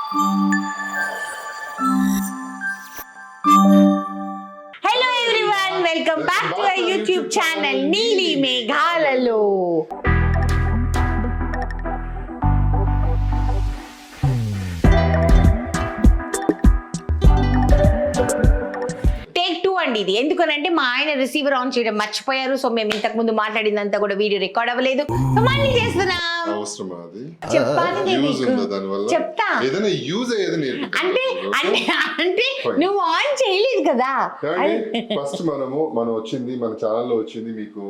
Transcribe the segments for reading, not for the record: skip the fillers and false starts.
Hello everyone, welcome back to our YouTube channel నీలి మేఘాలలో. అండి ఇది ఎందుకనంటే మా ఆయన రిసీవర్ ఆన్ చేయడం మర్చిపోయారు. సో మేము ఇంతకు ముందు మాట్లాడిందంతా కూడా వీడియో రికార్డ్ అవ్వలేదు. మళ్ళీ చేస్తున్నా చెప్తా అంటే నువ్వు ఆన్ చేయలేదు కదా. ఫస్ట్ మనం వచ్చింది మన ఛానల్లో వచ్చింది మీకు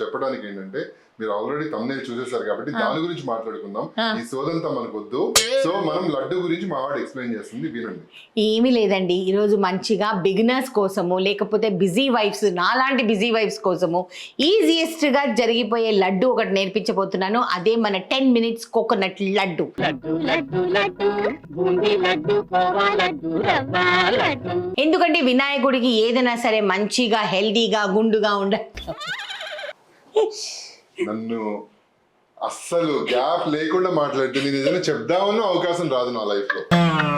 చెప్పడానికి ఏంటంటే మీరు ఆల్రెడీ తమ్నేల్ చూసేసారు కాబట్టి దాని గురించి మాట్లాడుకుందాం. ఈ సోదంతా మనకొద్దు. సో మనం లడ్డు గురించి మా వాడు ఎక్స్ప్లెయిన్ చేస్తుంది, వినండి. ఏమీ లేదండి, ఈరోజు మంచిగా బిగినర్స్ కోసము లేకపోతే బిజీ వైఫ్స్ నాలాంటి బిజీ వైఫ్స్ కోసము ఈజియెస్ట్ గా జరిగిపోయే లడ్డు ఒకటి నేర్పించబోతున్నాను. అదే మన 10 minutes కోకోనట్ లడ్డు. ఎందుకంటే వినాయకుడికి ఏదైనా సరే మంచిగా హెల్దీగా గుండుగా ఉండాలి. నన్ను అస్సలు గ్యాప్ లేకుండా మాట్లాడుతుంది. నేను ఏదైనా చెప్దామన్న అవకాశం రాదు నా లైఫ్ లో.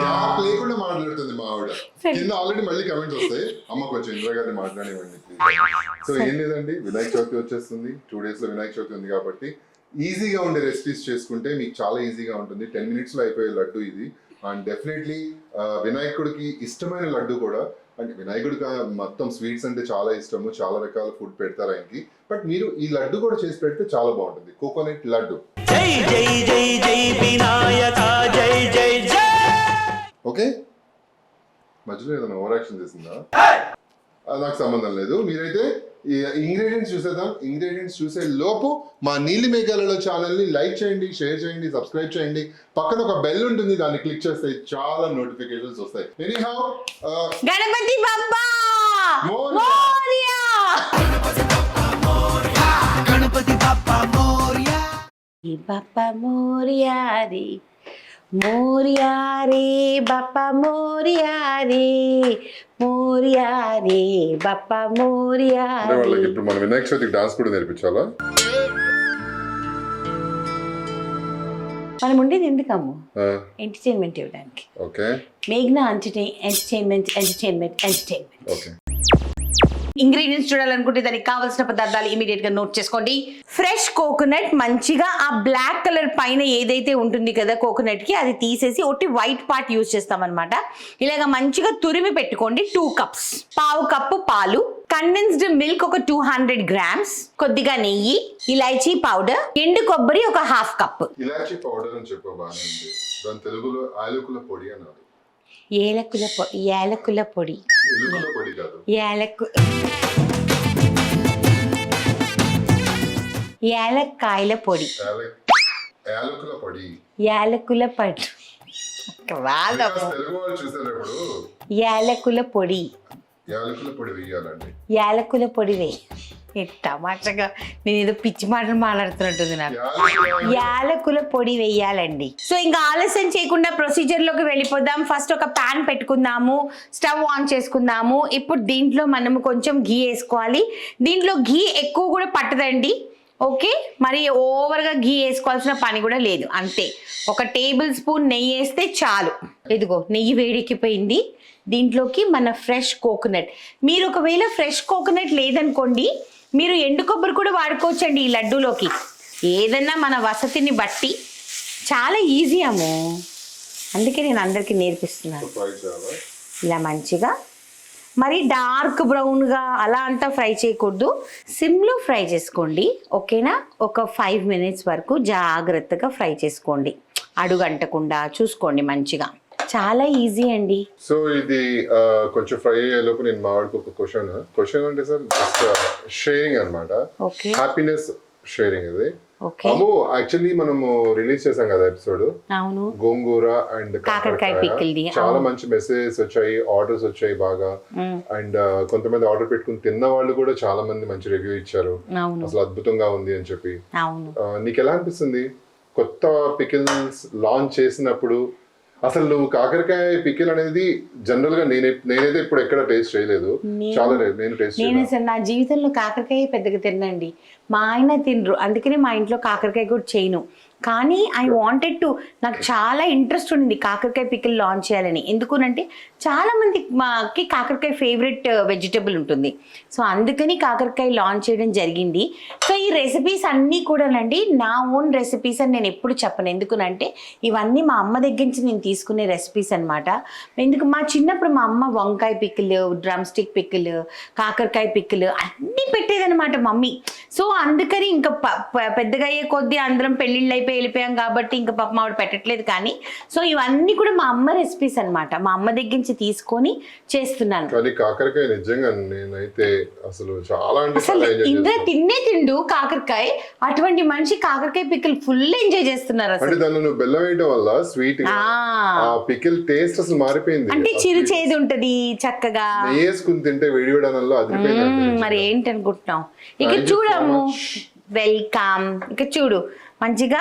గ్యాప్ లేకుండా మాట్లాడుతుంది మా ఆవిడ. కింద ఆల్రెడీ మళ్ళీ కమెంట్స్ వస్తాయి, అమ్మ కొంచెం ఇంద్ర గారిని మాట్లాడేవండి. సో ఏం లేదండి, వినాయక చవితి వచ్చేస్తుంది. 2 days లో వినాయక చవితి ఉంది కాబట్టి ఈజీగా ఉండే రెసిపీస్ చేసుకుంటే మీకు చాలా ఈజీగా ఉంటుంది. 10 minutes లో అయిపోయే లడ్డు ఇది. అండ్ డెఫినెట్లీ వినాయకుడికి ఇష్టమైన లడ్డు కూడా. అంటే వినాయకుడికి మొత్తం స్వీట్స్ అంటే చాలా ఇష్టము, చాలా రకాల ఫుడ్ పెడతారు ఆయనకి. బట్ మీరు ఈ లడ్డు కూడా చేసి పెడితే చాలా బాగుంటుంది, కోకోనట్ లడ్డు. ఓకే, మధ్యలో ఏదైనా ఓవర్ యాక్షన్ చేసిందా? నాకు సంబంధం లేదు. మీరైతే ఈ ఇంగ్రీడియంట్స్ చూసేద్దాం. ఇంగ్రీడియంట్స్ చూసే లోపు మా నీలి మేఘాలలో ఛానల్ ని లైక్ చేయండి, షేర్ చేయండి, సబ్స్క్రైబ్ చేయండి. పక్కన ఒక బెల్ ఉంటుంది, దాన్ని క్లిక్ చేస్తే చాలా నోటిఫికేషన్స్ వస్తాయి. ఎనీహౌ, గణపతి బప్పా మోరియా, గణపతి బప్పా మోరియా, ఈ బప్పా మోరియా రే మోరియా రే బప్పా మోరియా రే మోరియా రే బప్పా మోరియా. వాళ్ళకి ఇప్పుడు మన వినాయక చవితికి డాన్స్ కూడా నేర్పించాలా? మనం ఉండేది ఎందుకమ్ము? ఎంటర్టైన్మెంట్ ఇవ్వడానికి. ఓకే, మేఘ్నా ఎంటర్టైన్మెంట్. ఓకే. ఇంగ్రీడియంట్స్ చూడాలనుకుంటే దానికి కావాల్సిన పదార్థాలు ఇమీడియట్ గా నోట్ చేసుకోండి. ఫ్రెష్ కోకోనట్, మంచిగా ఆ బ్లాక్ కలర్ పైన ఏదైతే ఉంటుంది కదా కోకోనట్ కి, అది తీసేసి ఒట్టి వైట్ పార్ట్ యూజ్ చేస్తామన్నమాట. ఇలాగ మంచిగా తురిమి పెట్టుకోండి. 2 cups, 1/2 cup పాలు, కండెన్స్డ్ మిల్క్ ఒక 200 grams, కొద్దిగా నెయ్యి, ఇలాచీ పౌడర్, ఎండు కొబ్బరి ఒక 1/2 cup. ఇలాచీ పౌడర్ అని చెప్పు బాగానే ఉంది. దాని తెలుగులో యాలకుల పొడి అన్నారు. యాలకుల పొడి యాలక్కాయల పొడి, యాలకుల పొడి, యాలకుల పొడి, యాలకుల పొడి వేయి. టమాటగా నేను ఏదో పిచ్చి మాటలు మాట్లాడుతున్నట్టుంది నాకు. యాలకుల పొడి వేయాలండి. సో ఇంకా ఆలస్యం చేయకుండా ప్రొసీజర్ లోకి వెళ్ళిపోదాం. ఫస్ట్ ఒక ప్యాన్ పెట్టుకుందాము, స్టవ్ ఆన్ చేసుకుందాము. ఇప్పుడు దీంట్లో మనము కొంచెం ఘీ వేసుకోవాలి. దీంట్లో ఘీ ఎక్కువ కూడా పట్టదండి, ఓకే? మరి ఓవర్గా ఘీ వేసుకోవాల్సిన పని కూడా లేదు, అంతే. 1 tablespoon నెయ్యి వేస్తే చాలు. ఇదిగో నెయ్యి వేడెక్కిపోయింది. దీంట్లోకి మన ఫ్రెష్ కోకోనట్. మీరు ఒకవేళ ఫ్రెష్ కోకోనట్ లేదనుకోండి, మీరు ఎండు కొబ్బరి కూడా వాడుకోవచ్చండి ఈ లడ్డూలోకి. ఏదన్నా మన వసతిని బట్టి. చాలా ఈజీ అమ్మో, అందుకే నేను అందరికీ నేర్పిస్తున్నాను. ఇలా మంచిగా మరి డార్క్ బ్రౌన్గా అలా అంతా ఫ్రై చేయకూడదు, సిమ్లో ఫ్రై చేసుకోండి, ఓకేనా? ఒక 5 minutes వరకు జాగ్రత్తగా ఫ్రై చేసుకోండి, అడుగంటకుండా చూసుకోండి మంచిగా. చాలా ఈజీ అండి. సో ఇది కొంచెం ఫ్రై అయ్యేలోపు నేను మావాడికి ఒక క్వశ్చన్ అంటే సార్ జస్ట్ షేరింగ్ అన్నమాట. హ్యాపీనెస్ షేరింగ్ ఇది. అమ్ము యాక్చువల్లీ మనము రిలీజ్ చేసాం కదా ఎపిసోడ్, గోంగూర అండ్ కాకరకాయ పికిల్. చాలా మంచి మెసేజెస్ వచ్చాయి, ఆర్డర్స్ వచ్చాయి బాగా. అండ్ కొంతమంది ఆర్డర్ పెట్టుకుని తిన్న వాళ్ళు కూడా చాలా మంది మంచి రివ్యూ ఇచ్చారు, అసలు అద్భుతంగా ఉంది అని చెప్పి. నీకు ఎలా అనిపిస్తుంది కొత్త పికిల్స్ లాంచ్ చేసినప్పుడు? అసలు నువ్వు కాకరకాయ పికిల్ అనేది జనరల్ గా నేనైతే ఇప్పుడు ఎక్కడ టేస్ట్ చేయలేదు, చాలా నేను టేస్ట్ చేయలేదు. నా జీవితంలో కాకరకాయ పెద్దగా తినండి, మా ఆయన తినరు, అందుకని మా ఇంట్లో కాకరకాయ కూడా చేయను. కానీ ఐ వాంటెడ్ టు, నాకు చాలా ఇంట్రెస్ట్ ఉంది కాకరకాయ పికిల్ లాంచ్ చేయాలని. ఎందుకునంటే చాలా మంది మాకి కాకరకాయ ఫేవరెట్ వెజిటబుల్ ఉంటుంది. సో అందుకని కాకరకాయ లాంచ్ చేయడం జరిగింది. సో ఈ రెసిపీస్ అన్నీ కూడానండి నా ఓన్ రెసిపీస్ అని నేను ఎప్పుడు చెప్పను. ఎందుకునంటే ఇవన్నీ మా అమ్మ దగ్గర నుంచి నేను తీసుకునే రెసిపీస్ అనమాట. ఎందుకు మా చిన్నప్పుడు మా అమ్మ వంకాయ పికిల్, డ్రమ్ స్టిక్ పికిల్, కాకరకాయ పికిల్ అన్నీ పెట్టేదనమాట మమ్మీ. సో అందుకని ఇంకా పెద్దగా అయ్యే కొద్దీ అందరం పెళ్ళిళ్ళు అయిపోయి వెళ్ళిపోయాం కాబట్టి ఇంకా పాప ఆవిడ పెట్టట్లేదు. కానీ సో ఇవన్నీ కూడా మా అమ్మ రెసిపీస్ అనమాట, మా అమ్మ దగ్గర నుంచి తీసుకొని చేస్తున్నాను. కానీ కాకరకాయ నిజంగా నేనైతే అసలు చాలా అసలు ఇంద్ర తిండు కాకరకాయ, అటువంటి మనిషి కాకరకాయ పికిల్ ఫుల్ ఎంజాయ్ చేస్తున్నారు. అసలు దానిలో బెల్లం వేయడం వల్ల స్వీట్ పికిల్ టేస్ట్ అసలు మారిపోయింది. అంటే చిరు చేదు ఉంటది, చక్కగా వేసుకుని తింటే వేడివేయడంలో అదిరిపోయింది. మరి ఏంటి అనుకుంటున్నాం. ఇక చూడము, వెల్కమ్. ఇక చూడు మంచిగా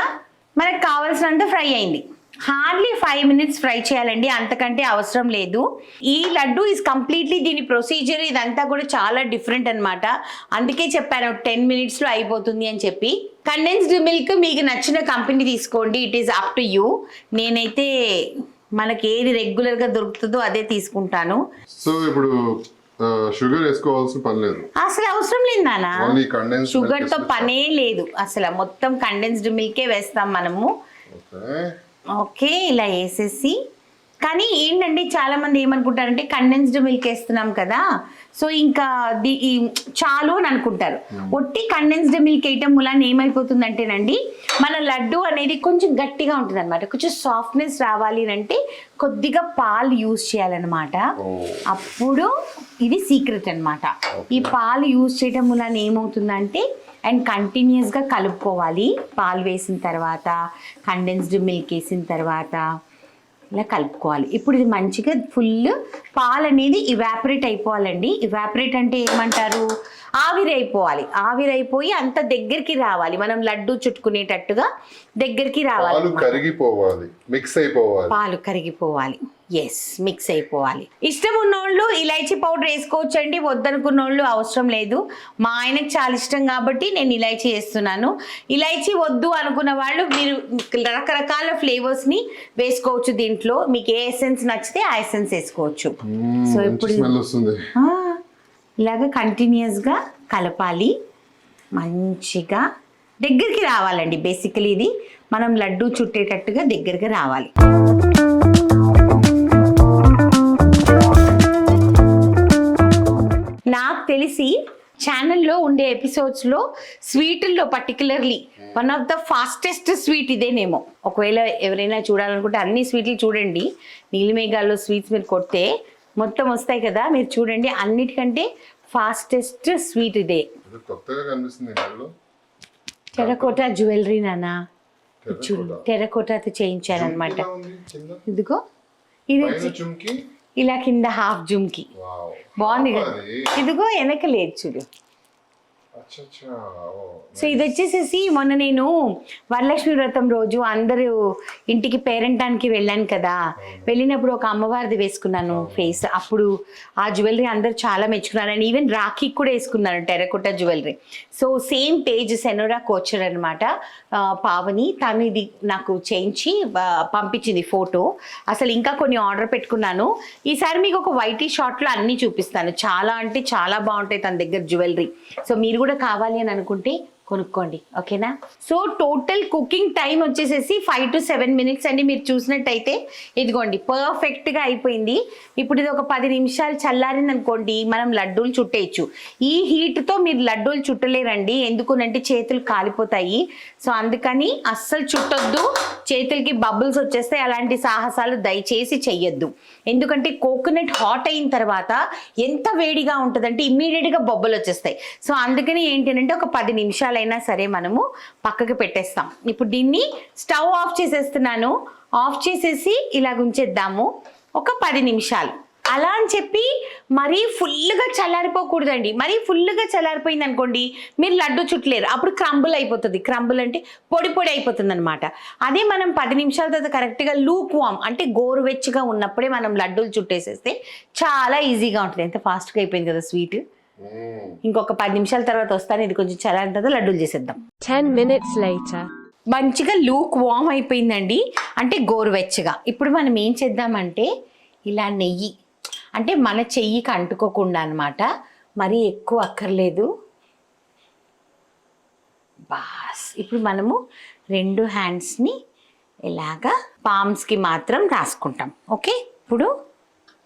మనకు కావాల్సినంత ఫ్రై అయింది. హార్డ్లీ 5 minutes ఫ్రై చేయాలండి, అంతకంటే అవసరం లేదు. ఈ లడ్డు ఈజ్ కంప్లీట్లీ దీని ప్రొసీజర్ ఇదంతా కూడా చాలా డిఫరెంట్ అనమాట. అందుకే చెప్పాను 10 minutesలో అయిపోతుంది అని చెప్పి. కండెన్స్డ్ మిల్క్ మీకు నచ్చిన కంపెనీ తీసుకోండి, it is up to you. నేనైతే మనకి ఏది రెగ్యులర్గా దొరుకుతుందో అదే తీసుకుంటాను. సో ఇప్పుడు షుగర్ వేసుకోవాల్సిన పని లేదు, అసలు అవసరం లేదు నాన్న. షుగర్ తో పనే లేదు అసలు, మొత్తం కండెన్స్డ్ మిల్కే వేస్తాం మనము. ఓకే, ఇలా వేసేసి. కానీ ఏంటంటే చాలా మంది ఏమనుకుంటారంటే కండెన్స్డ్ మిల్క్ వేస్తున్నాం కదా, సో ఇంకా చాలు అని అనుకుంటారు. ఒట్టి కండెన్స్డ్ మిల్క్ వేయటం వల్ల ఏమైపోతుందంటేనండి మన లడ్డు అనేది కొంచెం గట్టిగా ఉంటుంది అనమాట. కొంచెం సాఫ్ట్నెస్ రావాలి అంటే కొద్దిగా పాలు యూజ్ చేయాలన్నమాట. అప్పుడు ఇది సీక్రెట్ అనమాట. ఈ పాలు యూజ్ చేయటం వల్ల ఏమవుతుందంటే అండ్ కంటిన్యూస్గా కలుపుకోవాలి. పాలు వేసిన తర్వాత, కండెన్స్డ్ మిల్క్ వేసిన తర్వాత ఇలా కలుపుకోవాలి. ఇప్పుడు ఇది మంచిగా ఫుల్ పాలు అనేది ఇవాపరేట్ అయిపోవాలండి. ఇవాపరేట్ అంటే ఏమంటారు, ఆవిరైపోవాలి. ఆవిరైపోయి అంత దగ్గరికి రావాలి, మనం లడ్డు చుట్టుకునేటట్టుగా దగ్గరికి రావాలి. పాలు కరిగిపోవాలి, మిక్స్ అయిపోవాలి. పాలు కరిగిపోవాలి, ఎస్, మిక్స్ అయిపోవాలి. ఇష్టం ఉన్నోళ్ళు ఇలైచీ పౌడర్ వేసుకోవచ్చు అండి, వద్దనుకున్నోళ్ళు అవసరం లేదు. మా ఆయనకు చాలా ఇష్టం కాబట్టి నేను ఇలైచీ వేస్తున్నాను. ఇలైచీ వద్దు అనుకున్న వాళ్ళు మీరు రకరకాల ఫ్లేవర్స్ని వేసుకోవచ్చు దీంట్లో. మీకు ఏ ఎసెన్స్ నచ్చితే ఆ ఎసెన్స్ వేసుకోవచ్చు. సో ఇప్పుడు ఇలాగ కంటిన్యూస్గా కలపాలి, మంచిగా దగ్గరికి రావాలండి. బేసికలీ ఇది మనం లడ్డు చుట్టేటట్టుగా దగ్గరగా రావాలి. నాకు తెలిసి ఛానల్లో ఉండే ఎపిసోడ్స్లో స్వీటుల్లో particularly one of the fastest sweet ఇదేనేమో. ఒకవేళ ఎవరైనా చూడాలనుకుంటే అన్ని స్వీట్లు చూడండి, నీలిమేఘాల్లో స్వీట్స్ మీరు కొడితే మొత్తం వస్తాయి కదా, మీరు చూడండి. అన్నిటికంటే ఫాస్టెస్ట్ స్వీట్ ఇదే. టెరకోటా జ్యువెలరీ నాన్న, టెరకోటాతో చేయించాను అనమాట. ఇదిగో ఇది ఇలా కింద హాఫ్ జుమ్కి బాగుంది కదా. ఇదిగో వెనక లేదు చూడు. సో ఇది వచ్చేసేసి మొన్న నేను వరలక్ష్మి వ్రతం రోజు అందరూ ఇంటికి పేరెంటానికి వెళ్ళాను కదా, వెళ్ళినప్పుడు ఒక అమ్మవారిది వేసుకున్నాను ఫేస్. అప్పుడు ఆ జ్యువెలరీ అందరూ చాలా మెచ్చుకున్నారు. అండ్ ఈవెన్ రాఖీ కూడా వేసుకున్నాను terracotta jewellery. So same page Senora Couture అనమాట పావని, తను ఇది నాకు చేయించి పంపించింది ఫోటో. అసలు ఇంకా కొన్ని ఆర్డర్ పెట్టుకున్నాను. ఈసారి మీకు ఒక వైటీ షార్ట్లో అన్నీ చూపిస్తాను. చాలా అంటే చాలా బాగుంటాయి తన దగ్గర జ్యువెలరీ. సో మీరు కూడా కావాలి అని అనుకుంటే కొనుక్కోండి, ఓకేనా. సో టోటల్ కుకింగ్ టైం వచ్చేసేసి 5 to 7 minutes అండి. మీరు చూసినట్టయితే ఇదిగోండి పర్ఫెక్ట్గా అయిపోయింది. ఇప్పుడు ఇది ఒక 10 నిమిషాలు చల్లారింది అనుకోండి, మనం లడ్డూలు చుట్టేయచ్చు. ఈ హీట్తో మీరు లడ్డూలు చుట్టలేరండి, ఎందుకునంటే చేతులు కాలిపోతాయి. సో అందుకని అస్సలు చుట్టొద్దు, చేతులకి బబుల్స్ వచ్చేస్తాయి. అలాంటి సాహసాలు దయచేసి చెయ్యొద్దు. ఎందుకంటే కోకోనట్ హాట్ అయిన తర్వాత ఎంత వేడిగా ఉంటుందంటే ఇమ్మీడియట్గా బొబ్బలు వచ్చేస్తాయి. సో అందుకని ఏంటంటే ఒక 10 నిమిషాలైనా సరే మనము పక్కకి పెట్టేస్తాం. ఇప్పుడు దీన్ని స్టవ్ ఆఫ్ చేసేస్తున్నాను. ఆఫ్ చేసేసి ఇలా ఉంచేద్దాము ఒక 10 నిమిషాలు. అలా అని చెప్పి మరీ ఫుల్గా చల్లారిపోకూడదండి. మరీ ఫుల్గా చల్లారిపోయింది అనుకోండి మీరు లడ్డు చుట్టలేరు, అప్పుడు క్రంబుల్ అయిపోతుంది. క్రంబుల్ అంటే పొడి పొడి అయిపోతుంది అనమాట. అదే మనం 10 నిమిషాల తర్వాత కరెక్ట్గా లూక్ వామ్ అంటే గోరువెచ్చగా ఉన్నప్పుడే మనం లడ్డూలు చుట్టేసేస్తే చాలా ఈజీగా ఉంటుంది. ఎంత ఫాస్ట్గా అయిపోయింది కదా స్వీట్. ఇంకొక 10 నిమిషాల తర్వాత వస్తాను, ఇది కొంచెం చల్లారిన తర్వాత లడ్డూలు చేసేద్దాం. 10 minutes later. మంచిగా లూక్ వామ్ అయిపోయిందండి, అంటే గోరువెచ్చగా. ఇప్పుడు మనం ఏం చేద్దామంటే ఇలా నెయ్యి, అంటే మన చెయ్యికి అంటుకోకుండా అనమాట, మరీ ఎక్కువ అక్కర్లేదు. బాస్ ఇప్పుడు మనము 2 హ్యాండ్స్ని ఇలాగా పామ్స్కి మాత్రం రాసుకుంటాం. ఓకే, ఇప్పుడు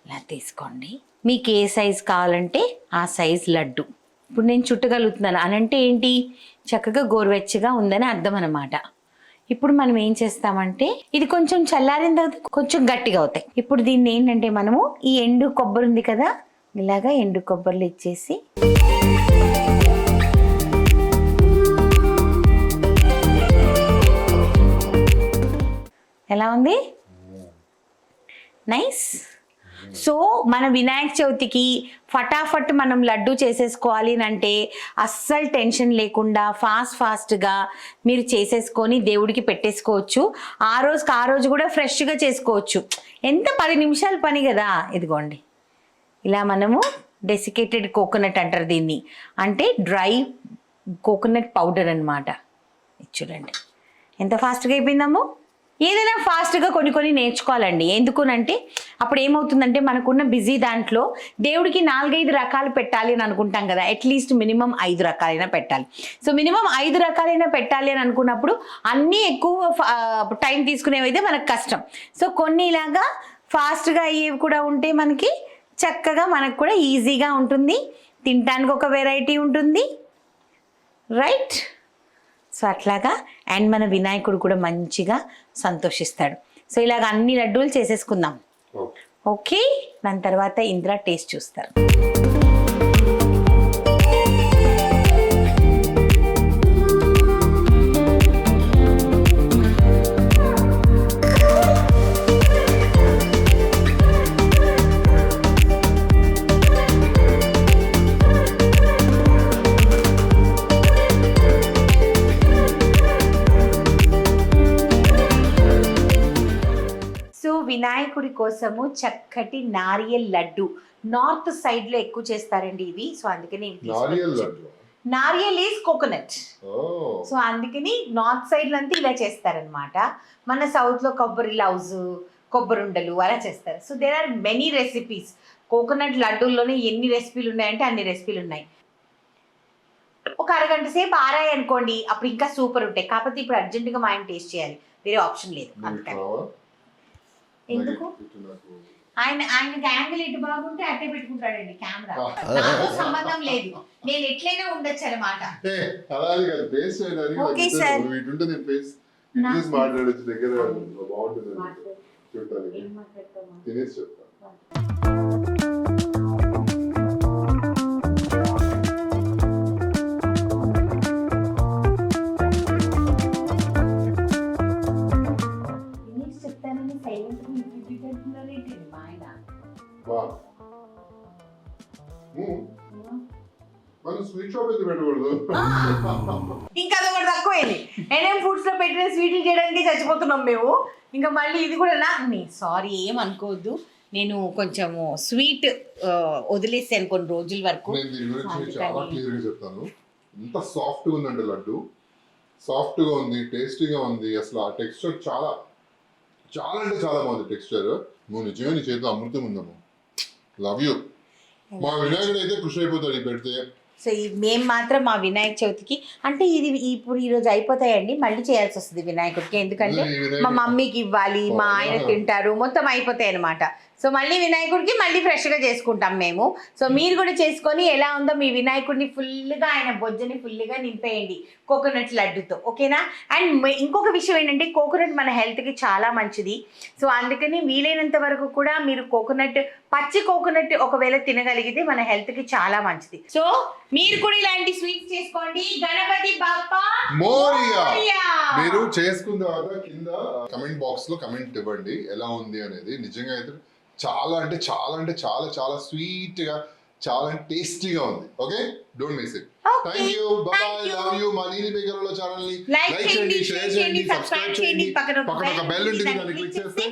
ఇలా తీసుకోండి. మీకు ఏ సైజ్ కావాలంటే ఆ సైజ్ లడ్డు ఇప్పుడు నేను చుట్టగలుగుతున్నాను అని అంటే ఏంటి, చక్కగా గోరువెచ్చగా ఉందని అర్థం అన్నమాట. ఇప్పుడు మనం ఏం చేస్తామంటే ఇది కొంచెం చల్లారిన తర్వాత కొంచెం గట్టిగా అవుతాయి. ఇప్పుడు దీన్ని ఏంటంటే మనము ఈ ఎండు కొబ్బరి ఉంది కదా, ఇలాగా ఎండు కొబ్బరిలు ఇచ్చేసి ఎలా ఉంది, నైస్. సో మన వినాయక చవితికి ఫటాఫట్ మనం లడ్డు చేసేసుకోవాలి అంటే అస్సలు టెన్షన్ లేకుండా ఫాస్ట్గా మీరు చేసేసుకొని దేవుడికి పెట్టేసుకోవచ్చు. ఆ రోజు కూడా ఫ్రెష్గా చేసుకోవచ్చు. ఎంత 10 నిమిషాల పని కదా. ఇదిగోండి ఇలా మనము డెసికేటెడ్ కోకోనట్ అంటారు దీన్ని, అంటే డ్రై కోకోనట్ పౌడర్ అనమాట. చూడండి ఎంత ఫాస్ట్గా అయిపోయిందామో. ఏదైనా ఫాస్ట్గా కొన్ని నేర్చుకోవాలండి. ఎందుకునంటే అప్పుడు ఏమవుతుందంటే మనకున్న బిజీ దాంట్లో దేవుడికి 4-5 రకాలు పెట్టాలి అని అనుకుంటాం కదా, అట్లీస్ట్ మినిమం 5 రకాలైనా పెట్టాలి. సో మినిమం 5 రకాలైనా పెట్టాలి అని అనుకున్నప్పుడు అన్నీ ఎక్కువ టైం తీసుకునేవైతే మనకు కష్టం. సో కొన్ని ఇలాగా ఫాస్ట్గా అయ్యేవి కూడా ఉంటే మనకి చక్కగా మనకు కూడా ఈజీగా ఉంటుంది, తినడానికి ఒక వెరైటీ ఉంటుంది, రైట్. సో అట్లాగా, అండ్ మన వినాయకుడు కూడా మంచిగా సంతోషిస్తాడు. సో ఇలాగ అన్ని లడ్డూలు చేసేసుకుందాం. ఓకే, దాని తర్వాత ఇంద్ర టేస్ట్ చూస్తారు. వినాయకుడి కోసము చక్కటి నారియల్ లడ్డు నార్త్ సైడ్ లో ఎక్కువ చేస్తారండి ఇవి. సో అందుకని నారియల్ ఈజ్ కోకోనట్. సో అందుకని నార్త్ సైడ్ లో అంతా ఇలా చేస్తారనమాట. మన సౌత్ లో కొబ్బరి లౌజ్, కొబ్బరి ఉండలు అలా చేస్తారు. So there are many recipes. Coconut లడ్డూల్లోనే ఎన్ని రెసిపీలు ఉన్నాయంటే అన్ని రెసిపీలు ఉన్నాయి. ఒక అరగంట సేపు ఆరాయి అనుకోండి, అప్పుడు ఇంకా సూపర్ ఉంటాయి. కాకపోతే ఇప్పుడు అర్జెంటుగా మా ఆయన టేస్ట్ చేయాలి, వేరే ఆప్షన్ లేదు. అందుకని ఎందుకు ఆయనకి యాంగిల్ ఎటు బాగుంటే అట్టే పెట్టుకుంటాడండి కెమెరా, నాతో సంబంధం లేదు. నేను ఎట్లయినా ఉండొచ్చు అనమాట. ఓకే సార్, ఇంకా అదొకటి తక్కువైంది. NM ఫుడ్స్ లో పెట్టిన స్వీట్లు చేయడానికి చచ్చిపోతున్నాం మేము. ఇంకా మళ్ళీ ఇది కూడా సారీ ఏమనుకోవద్దు, నేను కొంచెము స్వీట్ వదిలేసాను కొన్ని రోజుల వరకు. చాలా క్లియర్గా చెప్తాను, ఎంత సాఫ్ట్గా ఉందండి లడ్డు, సాఫ్ట్గా ఉంది, టేస్టీగా ఉంది. అసలు ఆ టెక్స్చర్ చాలా చాలా అంటే చాలా బాగుంది టెక్స్చర్. నువ్వు నిజంగా నీ చేతిలో అమృతం ఉందమ్మ. Love you. మా వినాయకుడు అయితే ఖుషి అయిపోతాడు పెడితే. సో మేము మాత్రం మా వినాయక చవితికి అంటే ఇది ఇప్పుడు ఈరోజు అయిపోతాయండి, మళ్ళీ చేయాల్సి వస్తుంది వినాయకుడికి. ఎందుకంటే మా మమ్మీకి ఇవ్వాలి, మా ఆయన తింటారు, మొత్తం అయిపోతాయి అనమాట. సో మళ్ళీ వినాయకుడికి మళ్ళీ ఫ్రెష్గా చేసుకుంటాం మేము. సో మీరు కూడా చేసుకొని ఎలా ఉందో మీ వినాయకుడిని ఫుల్గా, ఆయన బొజ్జని ఫుల్గా నింపేయండి కోకోనట్ లడ్డుతో, ఓకేనా. అండ్ ఇంకొక విషయం ఏంటంటే కోకోనట్ మన హెల్త్కి చాలా మంచిది. సో అందుకని వీలైనంత వరకు కూడా మీరు కోకోనట్, పచ్చి కోకోనట్ ఒకవేళ తినగలిగితే మన హెల్త్కి చాలా మంచిది. సో మీరు కూడా ఇలాంటి స్వీట్స్ చేసుకోండి. గణపతి బాప్పా మోరియా. మీరు చేసుకున్న తర్వాత కింద కమెంట్ బాక్స్ లో కమెంట్ ఇవ్వండి ఎలా ఉంది అనేది. నిజంగా అయితే చాలా అంటే చాలా అంటే చాలా చాలా స్వీట్ గా, చాలా టేస్టీగా ఉంది. Okay, don't miss it. Thank you, by by, love you. మా నీలి బేకరీలో ఛానల్ ని లైక్ చేయండి, షేర్ చేయండి, సబ్స్క్రైబ్ చేయండి. పక్కన ఒక బెల్ ఉంటుంది, దాన్ని క్లిక్ చేస్తే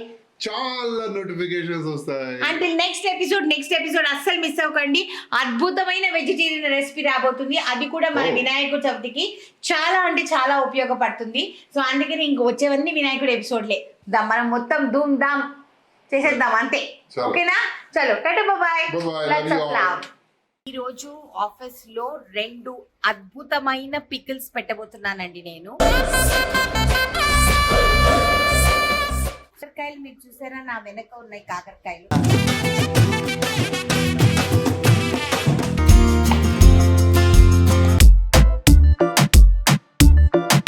చాలా నోటిఫికేషన్స్ వస్తాయి. అంటే నెక్స్ట్ ఎపిసోడ్ అస్సలు మిస్ అవ్వకండి. అద్భుతమైన వెజిటేరియన్ రెసిపీ రాబోతుంది, అది కూడా మన వినాయకుడి చవితికి చాలా అంటే చాలా ఉపయోగపడుతుంది. సో అందుకని ఇంక వచ్చేవన్నీ వినాయకుడి ఎపిసోడ్లే. మనం మొత్తం ధూమ్ ధామ్ చేసేద్దాం అంతే. ఓకేనా? చలో టాటా బాయ్. ఈ రోజు ఆఫీస్ లో 2 అద్భుతమైన పికిల్స్ పెట్టబోతున్నానండి నేను. కాకరకాయలు మీరు చూసారా, నా వెనక ఉన్నాయి కాకరకాయలు.